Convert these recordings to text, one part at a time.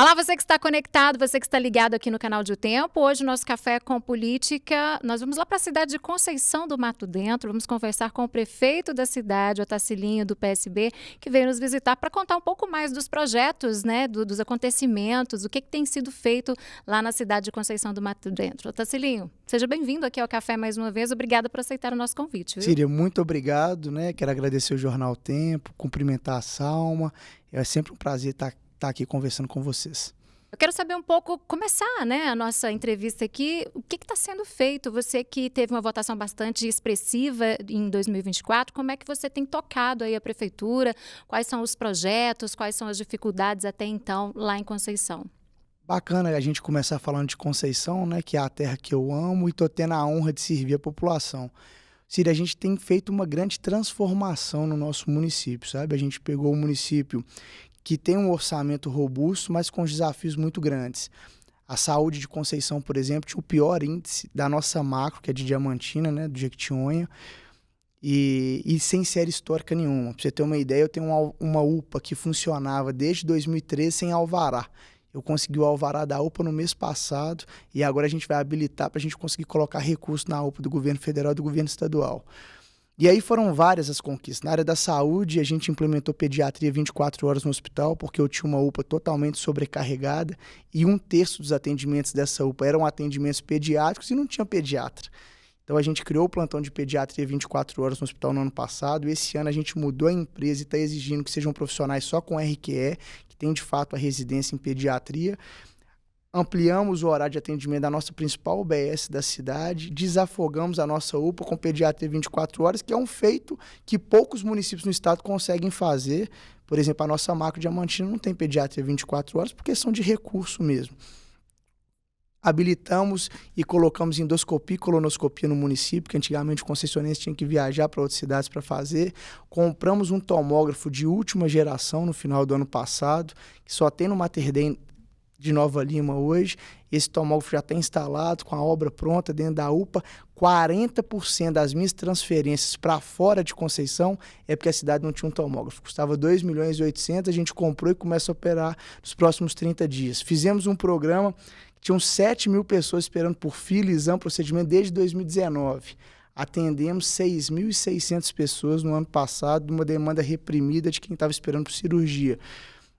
Olá, você que está conectado, você que está ligado aqui no canal de O Tempo. Hoje o nosso Café é com Política. Nós vamos lá para a cidade de Conceição do Mato Dentro. Vamos conversar com o prefeito da cidade, Otacilinho, do PSB, que veio nos visitar para contar um pouco mais dos projetos, né, dos acontecimentos, o que tem sido feito lá na cidade de Conceição do Mato Dentro. Otacilinho, seja bem-vindo aqui ao Café mais uma vez. Obrigada por aceitar o nosso convite. Viu? Síria, muito obrigado, né? Quero agradecer o Jornal O Tempo, cumprimentar a Salma. É sempre um prazer estar aqui conversando com vocês. Eu quero saber um pouco, começar, né, a nossa entrevista aqui, o que está sendo feito? Você que teve uma votação bastante expressiva em 2024, como é que você tem tocado aí a prefeitura? Quais são os projetos, quais são as dificuldades até então lá em Conceição? Bacana a gente começar falando de Conceição, né, que é a terra que eu amo e estou tendo a honra de servir a população. Síria, a gente tem feito uma grande transformação no nosso município, sabe? A gente pegou o município que tem um orçamento robusto, mas com desafios muito grandes. A saúde de Conceição, por exemplo, tinha o pior índice da nossa macro, que é de Diamantina, né, do Jequitinhonha, e sem série histórica nenhuma. Para você ter uma ideia, eu tenho uma UPA que funcionava desde 2013 sem alvará. Eu consegui o alvará da UPA no mês passado e agora a gente vai habilitar para a gente conseguir colocar recurso na UPA do governo federal e do governo estadual. E aí foram várias as conquistas. Na área da saúde, a gente implementou pediatria 24 horas no hospital, porque eu tinha uma UPA totalmente sobrecarregada e 1/3 dos atendimentos dessa UPA eram atendimentos pediátricos e não tinha pediatra. Então a gente criou o plantão de pediatria 24 horas no hospital no ano passado. Esse ano a gente mudou a empresa e está exigindo que sejam profissionais só com RQE, que tem de fato a residência em pediatria. Ampliamos o horário de atendimento da nossa principal UBS da cidade, desafogamos a nossa UPA com pediatria 24 horas, que é um feito que poucos municípios no estado conseguem fazer. Por exemplo, a nossa macro Diamantina não tem pediatria 24 horas por questão de recurso mesmo. Habilitamos e colocamos endoscopia e colonoscopia no município, que antigamente o concessionense tinha que viajar para outras cidades para fazer. Compramos um tomógrafo de última geração no final do ano passado, que só tem no Mater Dei de Nova Lima hoje. Esse tomógrafo já está instalado, com a obra pronta dentro da UPA. 40% das minhas transferências para fora de Conceição é porque a cidade não tinha um tomógrafo. Custava 2.800.000, a gente comprou e começa a operar nos próximos 30 dias. Fizemos um programa que tinham 7.000 pessoas esperando por fila, exame, procedimento desde 2019. Atendemos 6.600 pessoas no ano passado, numa demanda reprimida de quem estava esperando por cirurgia.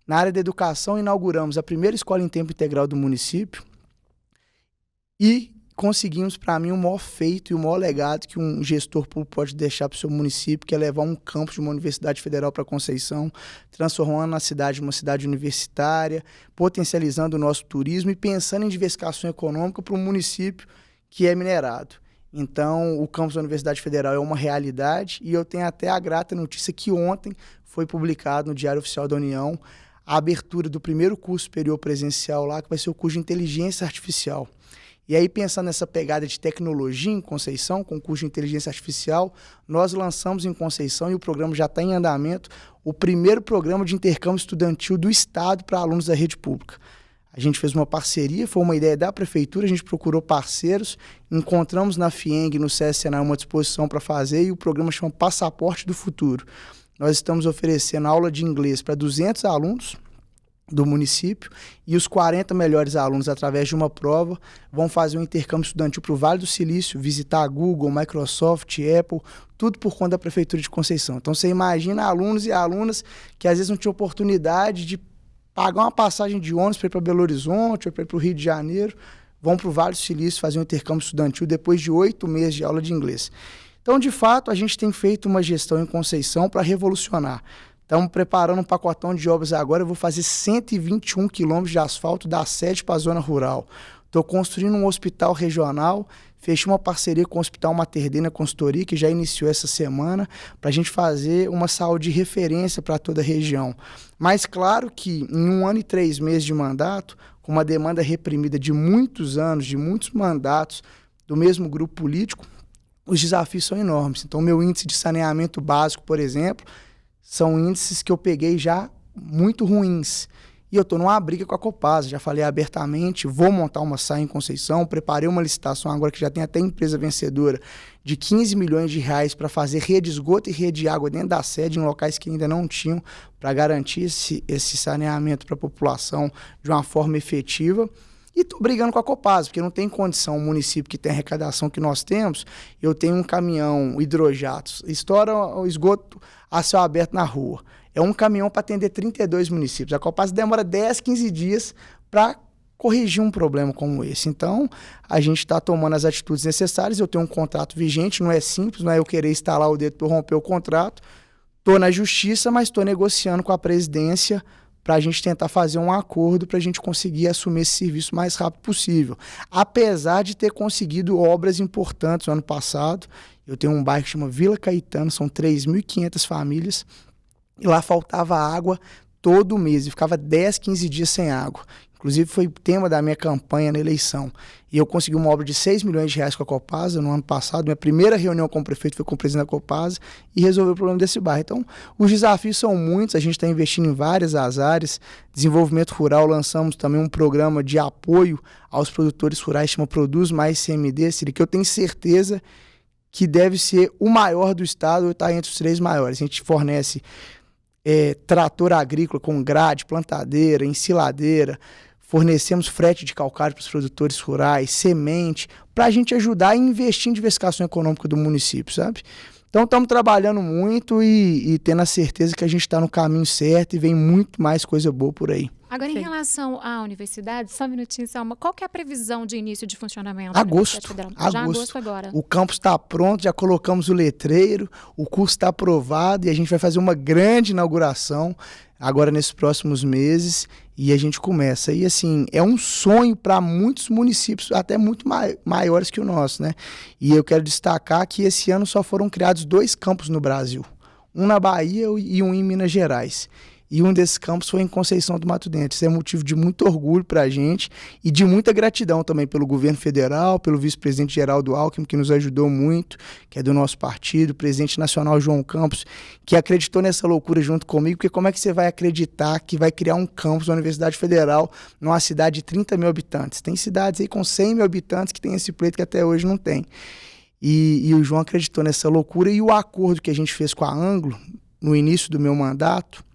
Na área da educação, inauguramos a primeira escola em tempo integral do município e conseguimos, para mim, o maior feito e o maior legado que um gestor público pode deixar para o seu município, que é levar um campus de uma universidade federal para Conceição, transformando a cidade em uma cidade universitária, potencializando o nosso turismo e pensando em diversificação econômica para um município que é minerado. Então, o campus da Universidade Federal é uma realidade e eu tenho até a grata notícia que ontem foi publicado no Diário Oficial da União a abertura do primeiro curso superior presencial lá, que vai ser o curso de Inteligência Artificial. E aí, pensando nessa pegada de tecnologia em Conceição, com o curso de Inteligência Artificial, nós lançamos em Conceição, e o programa já está em andamento, o primeiro programa de intercâmbio estudantil do Estado para alunos da rede pública. A gente fez uma parceria, foi uma ideia da prefeitura, a gente procurou parceiros, encontramos na FIENG, no SESC Senai, uma disposição para fazer, e o programa chama Passaporte do Futuro. Nós estamos oferecendo aula de inglês para 200 alunos do município e os 40 melhores alunos, através de uma prova, vão fazer um intercâmbio estudantil para o Vale do Silício, visitar a Google, Microsoft, Apple, tudo por conta da Prefeitura de Conceição. Então você imagina alunos e alunas que às vezes não tinham oportunidade de pagar uma passagem de ônibus para ir para Belo Horizonte ou para ir para o Rio de Janeiro, vão para o Vale do Silício fazer um intercâmbio estudantil depois de 8 meses de aula de inglês. Então, de fato, a gente tem feito uma gestão em Conceição para revolucionar. Estamos preparando um pacotão de obras agora. Eu vou fazer 121 quilômetros de asfalto da sede para a zona rural. Estou construindo um hospital regional. Fechei uma parceria com o Hospital Mater Dei na consultoria, que já iniciou essa semana, para a gente fazer uma saúde de referência para toda a região. Mas claro que em 1 ano e 3 meses de mandato, com uma demanda reprimida de muitos anos, de muitos mandatos do mesmo grupo político, os desafios são enormes. Então, meu índice de saneamento básico, por exemplo, são índices que eu peguei já muito ruins. e eu estou numa briga com a Copasa. Já falei abertamente, vou montar uma SAI em Conceição, preparei uma licitação agora que já tem até empresa vencedora de 15 milhões de reais para fazer rede de esgoto e rede de água dentro da sede, em locais que ainda não tinham, para garantir esse saneamento para a população de uma forma efetiva. E estou brigando com a Copasa, porque não tem condição, um município que tem a arrecadação que nós temos, eu tenho um caminhão hidrojatos, estoura o esgoto a céu aberto na rua. É um caminhão para atender 32 municípios. A Copasa demora 10, 15 dias para corrigir um problema como esse. Então, a gente está tomando as atitudes necessárias. Eu tenho um contrato vigente, não é simples, não é eu querer estalar o dedo para romper o contrato. Estou na justiça, mas estou negociando com a presidência para a gente tentar fazer um acordo para a gente conseguir assumir esse serviço o mais rápido possível. Apesar de ter conseguido obras importantes no ano passado, eu tenho um bairro que chama Vila Caetano, são 3.500 famílias, e lá faltava água todo mês, e ficava 10, 15 dias sem água. Inclusive foi tema da minha campanha na eleição. E eu consegui uma obra de 6 milhões de reais com a Copasa no ano passado. Minha primeira reunião com o prefeito foi com o presidente da Copasa e resolveu o problema desse bairro. Então, os desafios são muitos, a gente está investindo em várias áreas. Desenvolvimento rural, lançamos também um programa de apoio aos produtores rurais, chama Produz Mais CMD, que eu tenho certeza que deve ser o maior do estado, ou está entre os 3 maiores. A gente fornece trator agrícola com grade, plantadeira, ensiladeira, fornecemos frete de calcário para os produtores rurais, semente, para a gente ajudar a investir em diversificação econômica do município, sabe? Então estamos trabalhando muito e tendo a certeza que a gente está no caminho certo e vem muito mais coisa boa por aí. Agora, em relação à universidade, só um minutinho, Selma, qual que é a previsão de início de funcionamento? Agosto. Já agosto agora. O campus está pronto, já colocamos o letreiro, o curso está aprovado e a gente vai fazer uma grande inauguração agora nesses próximos meses e a gente começa. E assim, é um sonho para muitos municípios, até muito maiores que o nosso, né? E eu quero destacar que esse ano só foram criados 2 campos no Brasil, um na Bahia e um em Minas Gerais. E um desses campos foi em Conceição do Mato Dentro. Isso é motivo de muito orgulho para a gente e de muita gratidão também pelo governo federal, pelo vice-presidente Geraldo Alckmin, que nos ajudou muito, que é do nosso partido, o presidente nacional João Campos, que acreditou nessa loucura junto comigo, porque como é que você vai acreditar que vai criar um campus da Universidade Federal numa cidade de 30 mil habitantes? Tem cidades aí com 100 mil habitantes que tem esse pleito que até hoje não tem. E o João acreditou nessa loucura e o acordo que a gente fez com a Anglo no início do meu mandato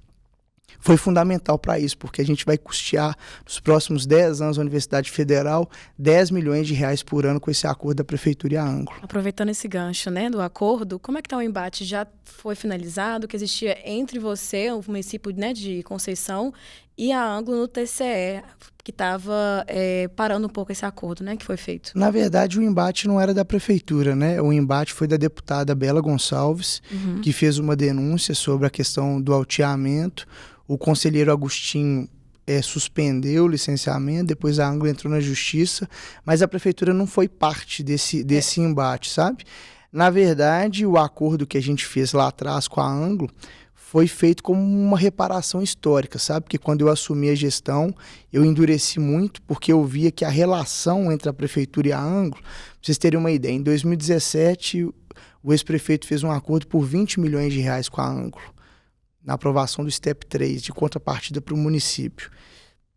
foi fundamental para isso, porque a gente vai custear nos próximos 10 anos a Universidade Federal 10 milhões de reais por ano com esse acordo da Prefeitura e a Anglo. Aproveitando esse gancho, né, do acordo, como é que está o embate? Já foi finalizado, que existia entre você, o município, né, de Conceição, e a Anglo no TCE, que estava parando um pouco esse acordo, né, que foi feito? Na verdade, o embate não era da Prefeitura, né? O embate foi da deputada Bela Gonçalves, que fez uma denúncia sobre a questão do alteamento. O conselheiro Agostinho suspendeu o licenciamento, depois a Anglo entrou na justiça, mas a prefeitura não foi parte desse embate, sabe? Na verdade, o acordo que a gente fez lá atrás com a Anglo foi feito como uma reparação histórica, sabe? Porque quando eu assumi a gestão, eu endureci muito, porque eu via que a relação entre a prefeitura e a Anglo, pra vocês terem uma ideia, em 2017, o ex-prefeito fez um acordo por 20 milhões de reais com a Anglo, na aprovação do STEP 3, de contrapartida para o município.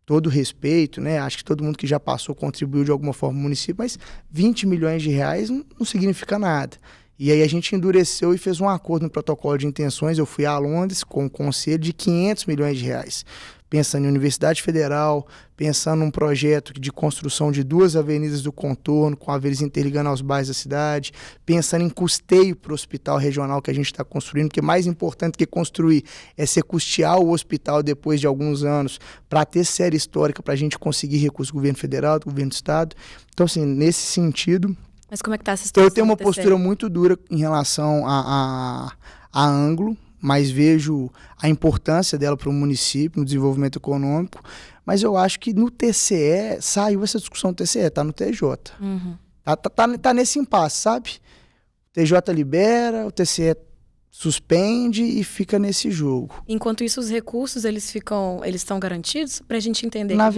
Todo respeito, né? Acho que todo mundo que já passou contribuiu de alguma forma no município, mas 20 milhões de reais não significa nada. E aí a gente endureceu e fez um acordo no protocolo de intenções. Eu fui a Londres com o conselho de 500 milhões de reais. Pensando em Universidade Federal, pensando num projeto de construção de 2 avenidas do contorno, com avenidas interligando aos bairros da cidade, pensando em custeio para o hospital regional que a gente está construindo, porque mais importante que construir é ser custear o hospital depois de alguns anos, para ter série histórica, para a gente conseguir recursos do governo federal, do governo do estado. Então, assim, nesse sentido... Mas como é que está essa situação? Eu tenho uma postura muito dura em relação a Anglo, mas vejo a importância dela para o município, no desenvolvimento econômico, mas eu acho que no TCE, saiu essa discussão do TCE, está no TJ. Tá nesse impasse, sabe? O TJ libera, o TCE suspende e fica nesse jogo. Enquanto isso, os recursos, eles estão garantidos? Para a gente entender. Na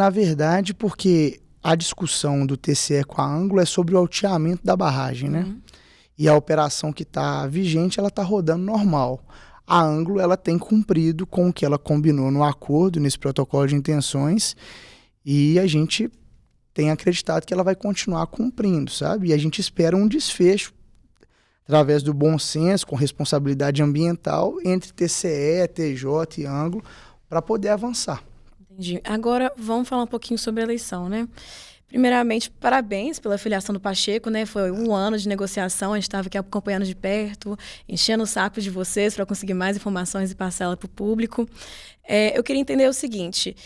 verdade, porque a discussão do TCE com a Anglo é sobre o alteamento da barragem, né? E a operação que está vigente, ela está rodando normal. a Anglo ela tem cumprido com o que ela combinou no acordo, nesse protocolo de intenções, e a gente tem acreditado que ela vai continuar cumprindo, sabe? E a gente espera um desfecho através do bom senso, com responsabilidade ambiental, entre TCE, TJ e Anglo, para poder avançar. Entendi. Agora, vamos falar um pouquinho sobre a eleição, né? Primeiramente, parabéns pela filiação do Pacheco, né? Foi 1 ano de negociação, a gente estava aqui acompanhando de perto, enchendo o saco de vocês para conseguir mais informações e passar ela para o público. Eu queria entender o seguinte,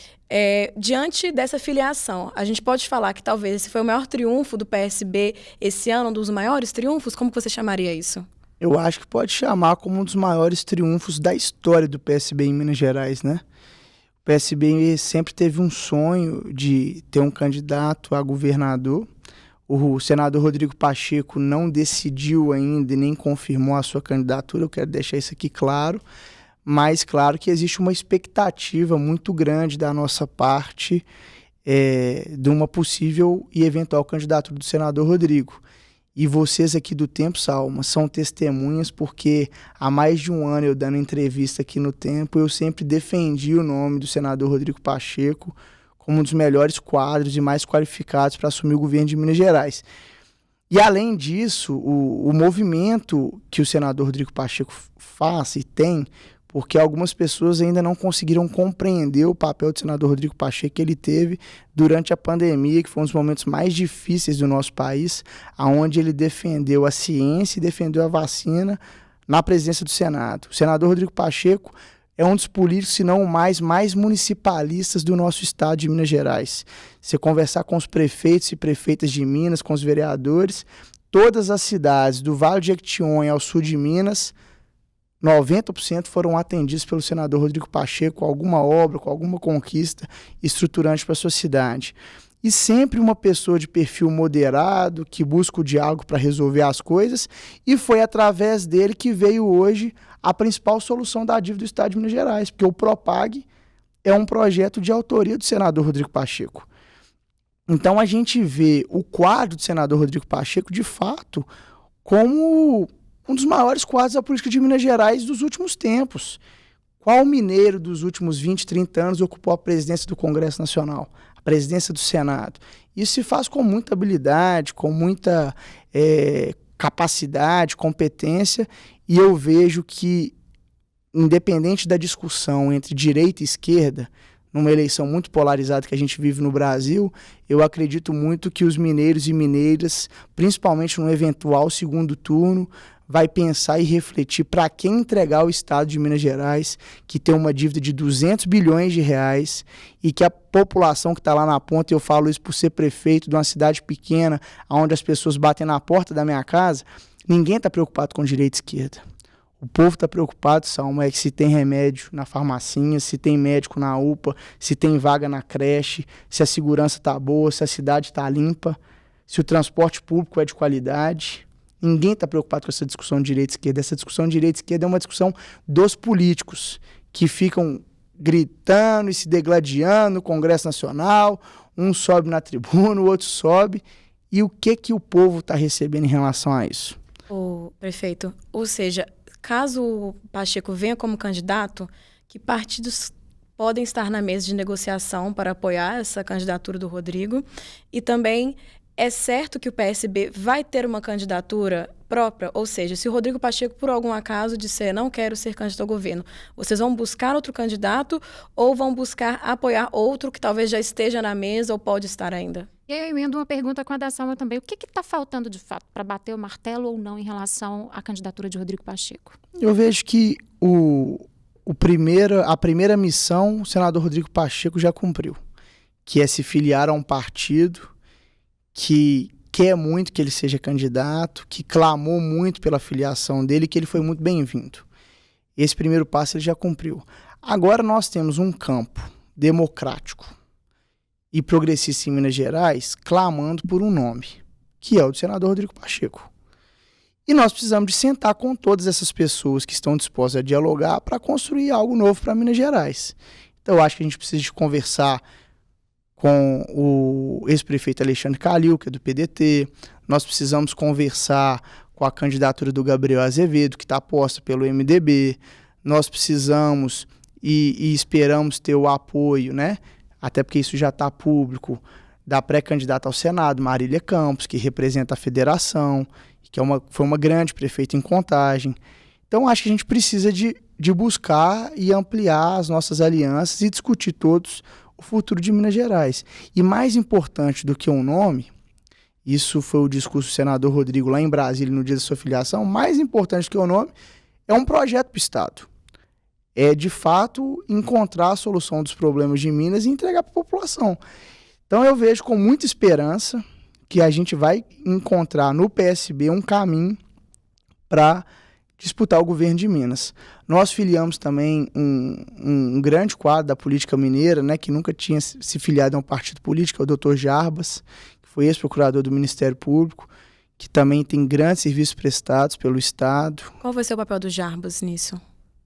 diante dessa filiação, a gente pode falar que talvez esse foi o maior triunfo do PSB esse ano, um dos maiores triunfos? Como que você chamaria isso? Eu acho que pode chamar como um dos maiores triunfos da história do PSB em Minas Gerais, né? O PSB sempre teve um sonho de ter um candidato a governador. O senador Rodrigo Pacheco não decidiu ainda e nem confirmou a sua candidatura, eu quero deixar isso aqui claro, mas claro que existe uma expectativa muito grande da nossa parte de uma possível e eventual candidatura do senador Rodrigo. E vocês aqui do Tempo, Salma, são testemunhas, porque há mais de 1 ano eu dando entrevista aqui no Tempo, eu sempre defendi o nome do senador Rodrigo Pacheco como um dos melhores quadros e mais qualificados para assumir o governo de Minas Gerais. E além disso, o movimento que o senador Rodrigo Pacheco faz e tem, porque algumas pessoas ainda não conseguiram compreender o papel do senador Rodrigo Pacheco que ele teve durante a pandemia, que foi um dos momentos mais difíceis do nosso país, onde ele defendeu a ciência e defendeu a vacina na presidência do Senado. O senador Rodrigo Pacheco é um dos políticos, se não o mais municipalistas do nosso estado de Minas Gerais. Você conversar com os prefeitos e prefeitas de Minas, com os vereadores, todas as cidades do Vale de Jequitinhonha ao sul de Minas, 90% foram atendidos pelo senador Rodrigo Pacheco com alguma obra, com alguma conquista estruturante para a sua cidade. E sempre uma pessoa de perfil moderado, que busca o diálogo para resolver as coisas, e foi através dele que veio hoje a principal solução da dívida do estado de Minas Gerais, porque o Propag é um projeto de autoria do senador Rodrigo Pacheco. Então a gente vê o quadro do senador Rodrigo Pacheco, de fato, como um dos maiores quadros da política de Minas Gerais dos últimos tempos. Qual mineiro dos últimos 20, 30 anos ocupou a presidência do Congresso Nacional, a presidência do Senado? Isso se faz com muita habilidade, com muita capacidade, competência, e eu vejo que, independente da discussão entre direita e esquerda, numa eleição muito polarizada que a gente vive no Brasil, eu acredito muito que os mineiros e mineiras, principalmente no eventual segundo turno, vai pensar e refletir para quem entregar o estado de Minas Gerais, que tem uma dívida de 200 bilhões de reais, e que a população que está lá na ponta, eu falo isso por ser prefeito de uma cidade pequena, onde as pessoas batem na porta da minha casa, ninguém está preocupado com direita e esquerda. O povo está preocupado, Salma, é que se tem remédio na farmacinha, se tem médico na UPA, se tem vaga na creche, se a segurança está boa, se a cidade está limpa, se o transporte público é de qualidade. Ninguém está preocupado com essa discussão de direita e esquerda. Essa discussão de direita e esquerda é uma discussão dos políticos, que ficam gritando e se degladiando no Congresso Nacional, um sobe na tribuna, o outro sobe. E o que o povo está recebendo em relação a isso? Prefeito, ou seja, caso o Pacheco venha como candidato, que partidos podem estar na mesa de negociação para apoiar essa candidatura do Rodrigo? E também é certo que o PSB vai ter uma candidatura própria? Ou seja, se o Rodrigo Pacheco, por algum acaso, disser não quero ser candidato ao governo, vocês vão buscar outro candidato ou vão buscar apoiar outro que talvez já esteja na mesa ou pode estar ainda? E aí eu emendo uma pergunta com a da Salma também. O que está faltando de fato para bater o martelo ou não em relação à candidatura de Rodrigo Pacheco? Eu vejo que a primeira missão o senador Rodrigo Pacheco já cumpriu, que é se filiar a um partido que quer muito que ele seja candidato, que clamou muito pela filiação dele e que ele foi muito bem-vindo. Esse primeiro passo ele já cumpriu. Agora nós temos um campo democrático e progressista em Minas Gerais clamando por um nome, que é o do senador Rodrigo Pacheco. E nós precisamos de sentar com todas essas pessoas que estão dispostas a dialogar para construir algo novo para Minas Gerais. Então eu acho que a gente precisa de conversar com o ex-prefeito Alexandre Calil, que é do PDT. Nós precisamos conversar com a candidatura do Gabriel Azevedo, que está posta pelo MDB. nós precisamos e esperamos ter o apoio, né? Até porque isso já está público, da pré-candidata ao Senado, Marília Campos, que representa a federação, que foi uma grande prefeita em Contagem. Então, acho que a gente precisa de buscar e ampliar as nossas alianças e discutir todos o futuro de Minas Gerais. E mais importante do que um nome, isso foi o discurso do senador Rodrigo lá em Brasília no dia da sua filiação, mais importante que o nome é um projeto para o Estado. É, de fato, encontrar a solução dos problemas de Minas e entregar para a população. Então, eu vejo com muita esperança que a gente vai encontrar no PSB um caminho para disputar o governo de Minas. Nós filiamos também um grande quadro da política mineira, né, que nunca tinha se filiado a um partido político, é o Dr. Jarbas, que foi ex-procurador do Ministério Público, que também tem grandes serviços prestados pelo Estado. Qual vai ser o papel do Jarbas nisso?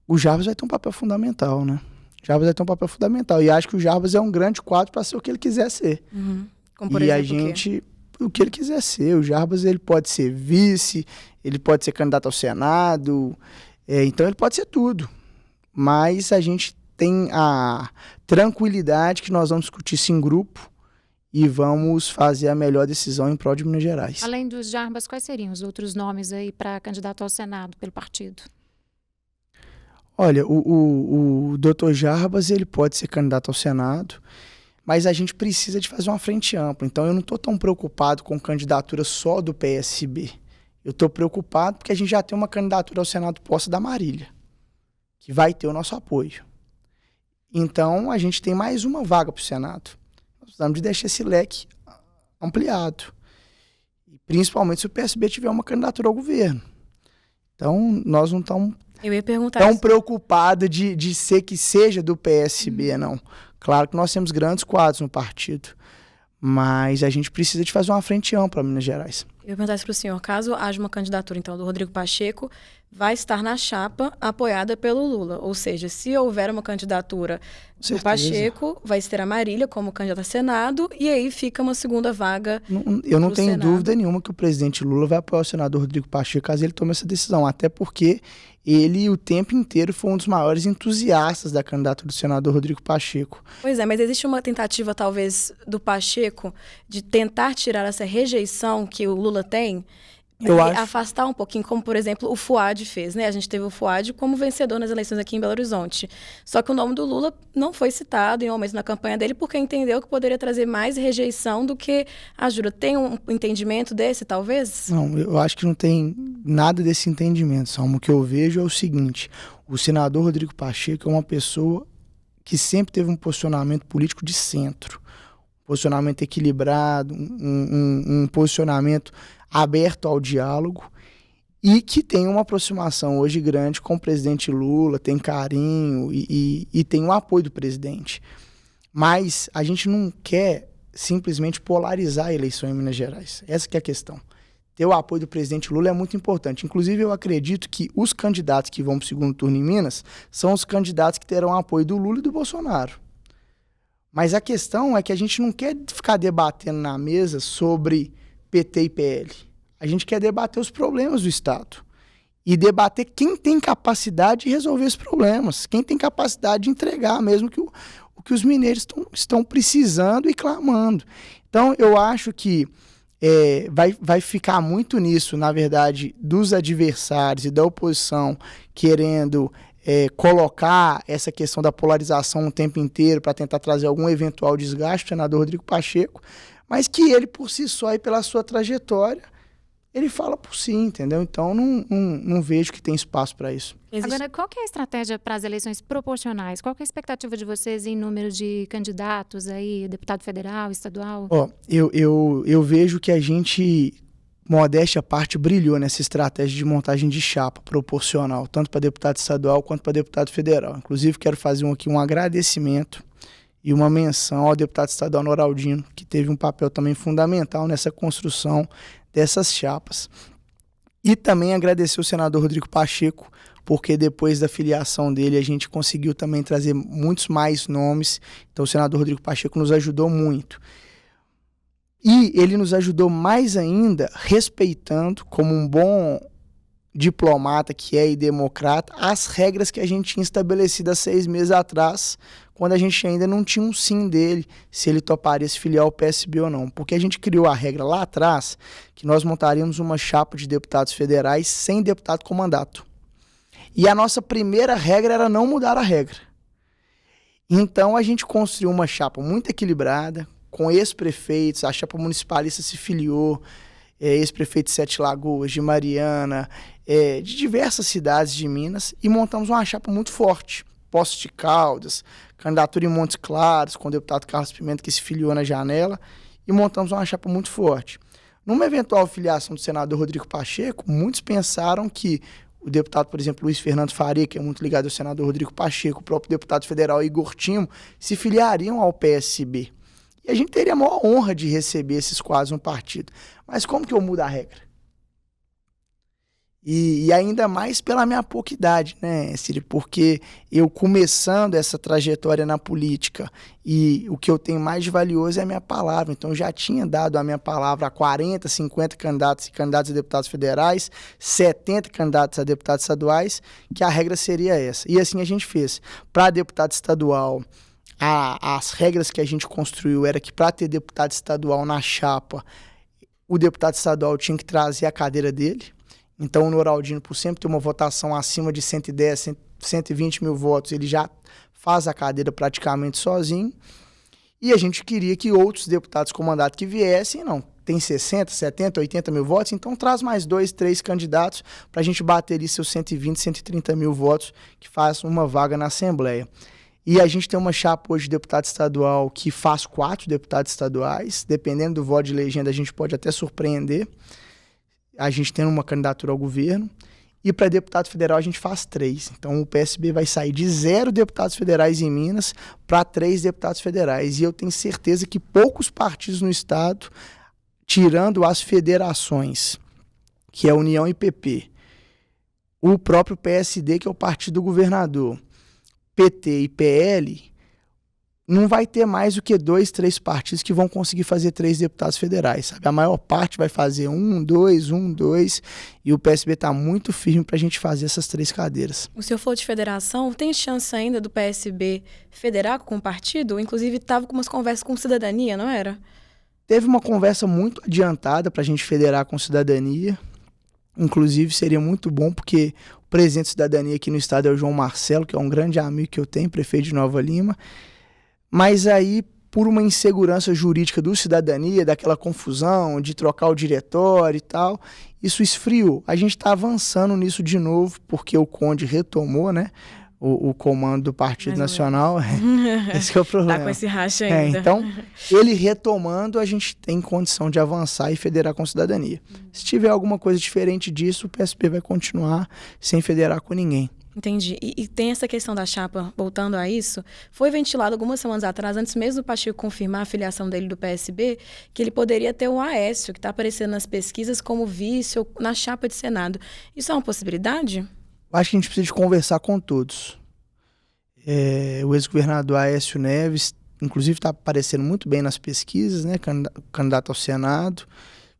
O Jarbas vai ter um papel fundamental, né? O Jarbas vai ter um papel fundamental. E acho que o Jarbas é um grande quadro para ser o que ele quiser ser. Como, por e exemplo, a gente, o que ele quiser ser. O Jarbas, ele pode ser vice, ele pode ser candidato ao Senado, então ele pode ser tudo. Mas a gente tem a tranquilidade que nós vamos discutir isso em grupo e vamos fazer a melhor decisão em prol de Minas Gerais. Além dos Jarbas, quais seriam os outros nomes aí para candidato ao Senado pelo partido? Olha, o Dr. Jarbas, ele pode ser candidato ao Senado, mas a gente precisa de fazer uma frente ampla. Então, eu não estou tão preocupado com candidatura só do PSB. Eu estou preocupado porque a gente já tem uma candidatura ao Senado posta da Marília, que vai ter o nosso apoio. Então, a gente tem mais uma vaga para o Senado. Nós precisamos de deixar esse leque ampliado. Principalmente se o PSB tiver uma candidatura ao governo. Então, nós não estamos tão preocupados de ser que seja do PSB, não. Claro que nós temos grandes quadros no partido, mas a gente precisa de fazer uma frente ampla para Minas Gerais. Eu ia perguntar isso para o senhor, caso haja uma candidatura, então, do Rodrigo Pacheco, vai estar na chapa apoiada pelo Lula. Ou seja, se houver uma candidatura do Pacheco, vai ter a Marília como candidata a Senado, e aí fica uma segunda vaga. Eu não tenho dúvida nenhuma que o presidente Lula vai apoiar o senador Rodrigo Pacheco caso ele tome essa decisão, até porque ele o tempo inteiro foi um dos maiores entusiastas da candidatura do senador Rodrigo Pacheco. Pois é, mas existe uma tentativa, talvez, do Pacheco de tentar tirar essa rejeição que o Lula tem, afastar um pouquinho, como, por exemplo, o Fuad fez, né? A gente teve o Fuad como vencedor nas eleições aqui em Belo Horizonte. Só que o nome do Lula não foi citado em um momento na campanha dele porque entendeu que poderia trazer mais rejeição do que ajuda. Tem um entendimento desse, talvez? Não, eu acho que não tem nada desse entendimento, Salmo. O que eu vejo é o seguinte: o senador Rodrigo Pacheco é uma pessoa que sempre teve um posicionamento político de centro, um posicionamento equilibrado, um posicionamento aberto ao diálogo e que tem uma aproximação hoje grande com o presidente Lula, tem carinho e tem o apoio do presidente. Mas a gente não quer simplesmente polarizar a eleição em Minas Gerais. Essa que é a questão. Ter o apoio do presidente Lula é muito importante. Inclusive, eu acredito que os candidatos que vão para o segundo turno em Minas são os candidatos que terão apoio do Lula e do Bolsonaro. Mas a questão é que a gente não quer ficar debatendo na mesa sobre PT e PL. A gente quer debater os problemas do Estado e debater quem tem capacidade de resolver esses problemas, quem tem capacidade de entregar mesmo o que os mineiros estão precisando e clamando. Então, eu acho que vai ficar muito nisso, na verdade, dos adversários e da oposição querendo colocar essa questão da polarização o tempo inteiro para tentar trazer algum eventual desgaste do senador Rodrigo Pacheco, mas que ele, por si só e pela sua trajetória, ele fala por si, entendeu? Então, não vejo que tem espaço para isso. Agora, qual que é a estratégia para as eleições proporcionais? Qual que é a expectativa de vocês em número de candidatos aí, deputado federal, estadual? Eu vejo que a gente, modéstia à parte, brilhou nessa estratégia de montagem de chapa proporcional, tanto para deputado estadual quanto para deputado federal. Inclusive, quero fazer aqui um agradecimento e uma menção ao deputado estadual Noraldino, que teve um papel também fundamental nessa construção dessas chapas. E também agradecer o senador Rodrigo Pacheco, porque depois da filiação dele a gente conseguiu também trazer muitos mais nomes. Então o senador Rodrigo Pacheco nos ajudou muito. E ele nos ajudou mais ainda respeitando, como um bom diplomata que é e democrata, as regras que a gente tinha estabelecido há 6 meses atrás, quando a gente ainda não tinha um sim dele, se ele toparia se filiar ao PSB ou não. Porque a gente criou a regra lá atrás, que nós montaríamos uma chapa de deputados federais sem deputado com mandato. E a nossa primeira regra era não mudar a regra. Então a gente construiu uma chapa muito equilibrada, com ex-prefeitos, a chapa municipalista se filiou, ex-prefeito de Sete Lagoas, de Mariana, de diversas cidades de Minas, e montamos uma chapa muito forte. Poços de Caldas, candidatura em Montes Claros, com o deputado Carlos Pimenta, que se filiou na janela, e montamos uma chapa muito forte. Numa eventual filiação do senador Rodrigo Pacheco, muitos pensaram que o deputado, por exemplo, Luiz Fernando Faria, que é muito ligado ao senador Rodrigo Pacheco, o próprio deputado federal Igor Timo, se filiariam ao PSB. E a gente teria a maior honra de receber esses quadros no partido. Mas como que eu mudo a regra? E ainda mais pela minha pouca idade, né, Ciri? Porque eu começando essa trajetória na política e o que eu tenho mais de valioso é a minha palavra. Então, eu já tinha dado a minha palavra a 40, 50 candidatos e candidatos a deputados federais, 70 candidatos a deputados estaduais, que a regra seria essa. E assim a gente fez. Para deputado estadual, as regras que a gente construiu era que para ter deputado estadual na chapa, o deputado estadual tinha que trazer a cadeira dele. Então, o Noraldino, por sempre ter uma votação acima de 110, 120 mil votos, ele já faz a cadeira praticamente sozinho. E a gente queria que outros deputados com mandato que viessem, não, tem 60, 70, 80 mil votos, então traz mais 2, 3 candidatos para a gente bater ali seus 120, 130 mil votos, que faz uma vaga na Assembleia. E a gente tem uma chapa hoje de deputado estadual que faz 4 deputados estaduais, dependendo do voto de legenda a gente pode até surpreender. A gente tem uma candidatura ao governo, e para deputado federal a gente faz 3. Então o PSB vai sair de 0 deputados federais em Minas para 3 deputados federais. E eu tenho certeza que poucos partidos no estado, tirando as federações, que é a União e PP, o próprio PSD, que é o partido do governador, PT e PL, não vai ter mais do que 2, 3 partidos que vão conseguir fazer 3 deputados federais, sabe? A maior parte vai fazer 1, 2, e o PSB está muito firme para a gente fazer essas 3 cadeiras. O senhor falou de federação, tem chance ainda do PSB federar com o partido? Inclusive, estava com umas conversas com Cidadania, não era? Teve uma conversa muito adiantada para a gente federar com Cidadania. Inclusive, seria muito bom, porque o presidente de Cidadania aqui no estado é o João Marcelo, que é um grande amigo que eu tenho, prefeito de Nova Lima. Mas aí, por uma insegurança jurídica do Cidadania, daquela confusão de trocar o diretório e tal, isso esfriou. A gente está avançando nisso de novo, porque o Conde retomou, né, o comando do Partido Nacional. Esse que é o problema. Tá com esse racha ainda. Então, ele retomando, a gente tem condição de avançar e federar com Cidadania. Se tiver alguma coisa diferente disso, o PSB vai continuar sem federar com ninguém. Entendi. E tem essa questão da chapa, voltando a isso, foi ventilado algumas semanas atrás, antes mesmo do Pacheco confirmar a filiação dele do PSB, que ele poderia ter o Aécio, que está aparecendo nas pesquisas como vice ou na chapa de Senado. Isso é uma possibilidade? Acho que a gente precisa de conversar com todos. O ex-governador Aécio Neves, inclusive, está aparecendo muito bem nas pesquisas, né? Candidato ao Senado,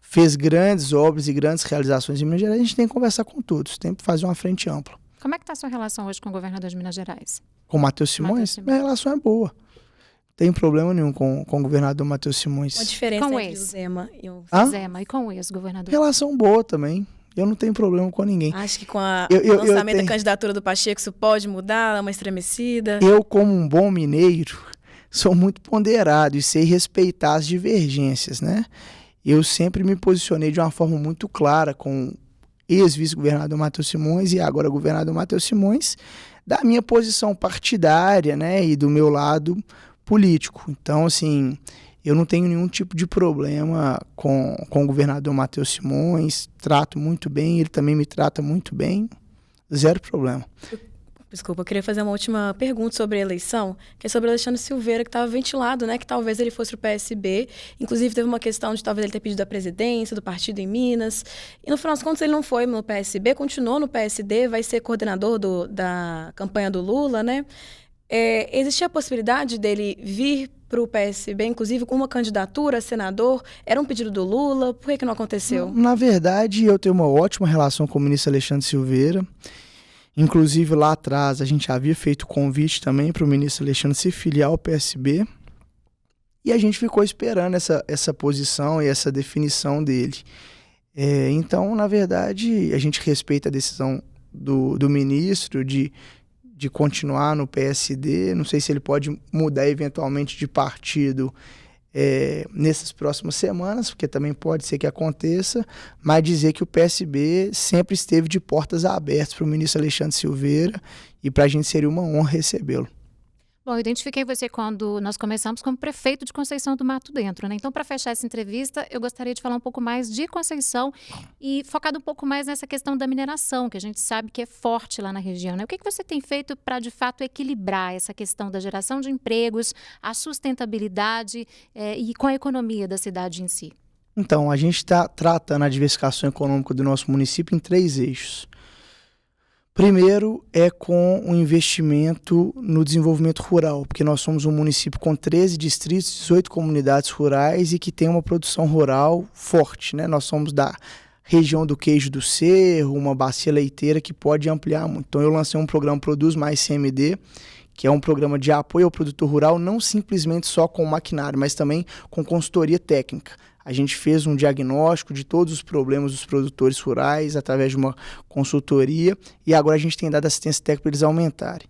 fez grandes obras e grandes realizações em Minas Gerais. A gente tem que conversar com todos, tem que fazer uma frente ampla. Como é que está a sua relação hoje com o governador de Minas Gerais? Com o Matheus Simões? Minha relação é boa. Não tem problema nenhum com o governador Matheus Simões. A diferença com entre o Zema e o Zema e com o ex-governador? Relação boa também. Eu não tenho problema com ninguém. Acho que com o lançamento da candidatura do Pacheco isso pode mudar, dar uma estremecida? Eu, como um bom mineiro, sou muito ponderado e sei respeitar as divergências, né? Eu sempre me posicionei de uma forma muito clara com ex-vice-governador Matheus Simões e agora governador Matheus Simões, da minha posição partidária, né, e do meu lado político. Então, assim, eu não tenho nenhum tipo de problema com o governador Matheus Simões, trato muito bem, ele também me trata muito bem, 0 problema. Desculpa, eu queria fazer uma última pergunta sobre a eleição, que é sobre o Alexandre Silveira, que estava ventilado, né, que talvez ele fosse o PSB. Inclusive, teve uma questão de talvez ele ter pedido a presidência do partido em Minas. E, no final das contas, ele não foi no PSB, continuou no PSD, vai ser coordenador da campanha do Lula, né? Existia a possibilidade dele vir para o PSB, inclusive com uma candidatura a senador? Era um pedido do Lula? Por que não aconteceu? Na verdade, eu tenho uma ótima relação com o ministro Alexandre Silveira. Inclusive, lá atrás, a gente havia feito convite também para o ministro Alexandre se filiar ao PSB. E a gente ficou esperando essa posição e essa definição dele. Então, na verdade, a gente respeita a decisão do ministro de continuar no PSD. Não sei se ele pode mudar eventualmente de partido nessas próximas semanas, porque também pode ser que aconteça, mas dizer que o PSB sempre esteve de portas abertas para o ministro Alexandre Silveira e para a gente seria uma honra recebê-lo. Bom, eu identifiquei você quando nós começamos como prefeito de Conceição do Mato Dentro, né? Então, para fechar essa entrevista, eu gostaria de falar um pouco mais de Conceição e focado um pouco mais nessa questão da mineração, que a gente sabe que é forte lá na região, né? O que você tem feito para, de fato, equilibrar essa questão da geração de empregos, a sustentabilidade e com a economia da cidade em si? Então, a gente está tratando a diversificação econômica do nosso município em 3 eixos. Primeiro é com o investimento no desenvolvimento rural, porque nós somos um município com 13 distritos, 18 comunidades rurais e que tem uma produção rural forte, né? Nós somos da região do Queijo do Cerro, uma bacia leiteira que pode ampliar muito. Então eu lancei um programa Produz Mais CMD, que é um programa de apoio ao produtor rural, não simplesmente só com maquinário, mas também com consultoria técnica. A gente fez um diagnóstico de todos os problemas dos produtores rurais através de uma consultoria e agora a gente tem dado assistência técnica para eles aumentarem.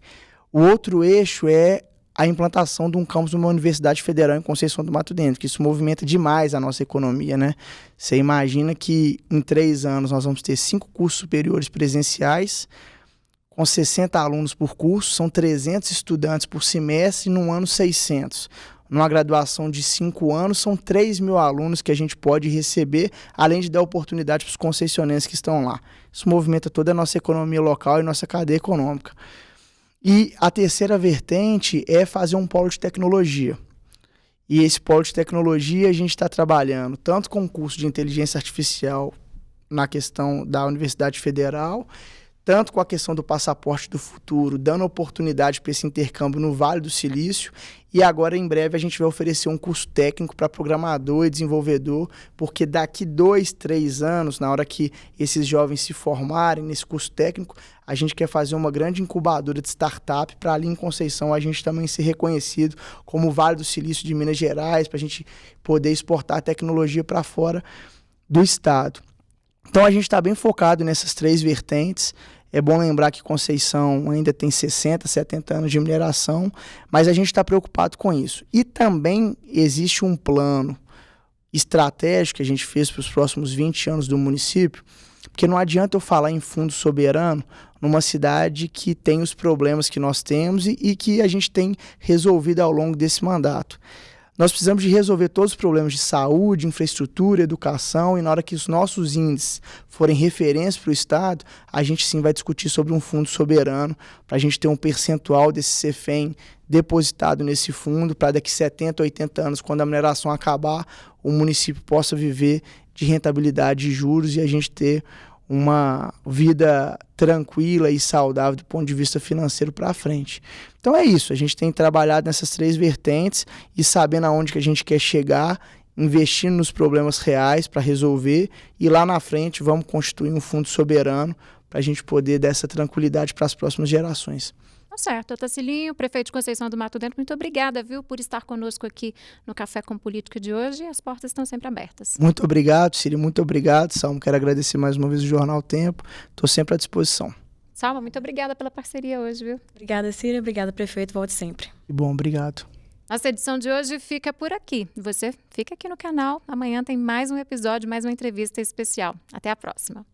O outro eixo é a implantação de um campus de uma universidade federal em Conceição do Mato Dentro, que isso movimenta demais a nossa economia, né? Você imagina que em 3 anos nós vamos ter 5 cursos superiores presenciais, com 60 alunos por curso, são 300 estudantes por semestre e num ano 600. Numa graduação de 5 anos, são 3.000 alunos que a gente pode receber, além de dar oportunidade para os concessionários que estão lá. Isso movimenta toda a nossa economia local e nossa cadeia econômica. E a terceira vertente é fazer um polo de tecnologia. E esse polo de tecnologia a gente está trabalhando tanto com o curso de inteligência artificial na questão da Universidade Federal, tanto com a questão do passaporte do futuro, dando oportunidade para esse intercâmbio no Vale do Silício, e agora em breve a gente vai oferecer um curso técnico para programador e desenvolvedor, porque daqui 2, 3 anos, na hora que esses jovens se formarem nesse curso técnico, a gente quer fazer uma grande incubadora de startup para ali em Conceição a gente também ser reconhecido como o Vale do Silício de Minas Gerais, para a gente poder exportar tecnologia para fora do estado. Então a gente está bem focado nessas 3 vertentes. É bom lembrar que Conceição ainda tem 60, 70 anos de mineração, mas a gente está preocupado com isso. E também existe um plano estratégico que a gente fez para os próximos 20 anos do município, porque não adianta eu falar em fundo soberano numa cidade que tem os problemas que nós temos e que a gente tem resolvido ao longo desse mandato. Nós precisamos de resolver todos os problemas de saúde, infraestrutura, educação, e na hora que os nossos índices forem referência para o Estado, a gente sim vai discutir sobre um fundo soberano, para a gente ter um percentual desse CEFEM depositado nesse fundo, para daqui 70, 80 anos, quando a mineração acabar, o município possa viver de rentabilidade de juros e a gente ter uma vida tranquila e saudável do ponto de vista financeiro para frente. Então é isso, a gente tem trabalhado nessas 3 vertentes e sabendo aonde que a gente quer chegar, investindo nos problemas reais para resolver e lá na frente vamos constituir um fundo soberano para a gente poder dar essa tranquilidade para as próximas gerações. Tá certo. Otacilinho, prefeito de Conceição do Mato Dentro, muito obrigada, viu, por estar conosco aqui no Café com Política de hoje. As portas estão sempre abertas. Muito obrigado, Cília, muito obrigado, Salmo. Quero agradecer mais uma vez o Jornal Tempo. Estou sempre à disposição. Salma, muito obrigada pela parceria hoje, viu? Obrigada, Cília. Obrigada, prefeito. Volte sempre. Que bom, obrigado. Nossa edição de hoje fica por aqui. Você fica aqui no canal. Amanhã tem mais um episódio, mais uma entrevista especial. Até a próxima.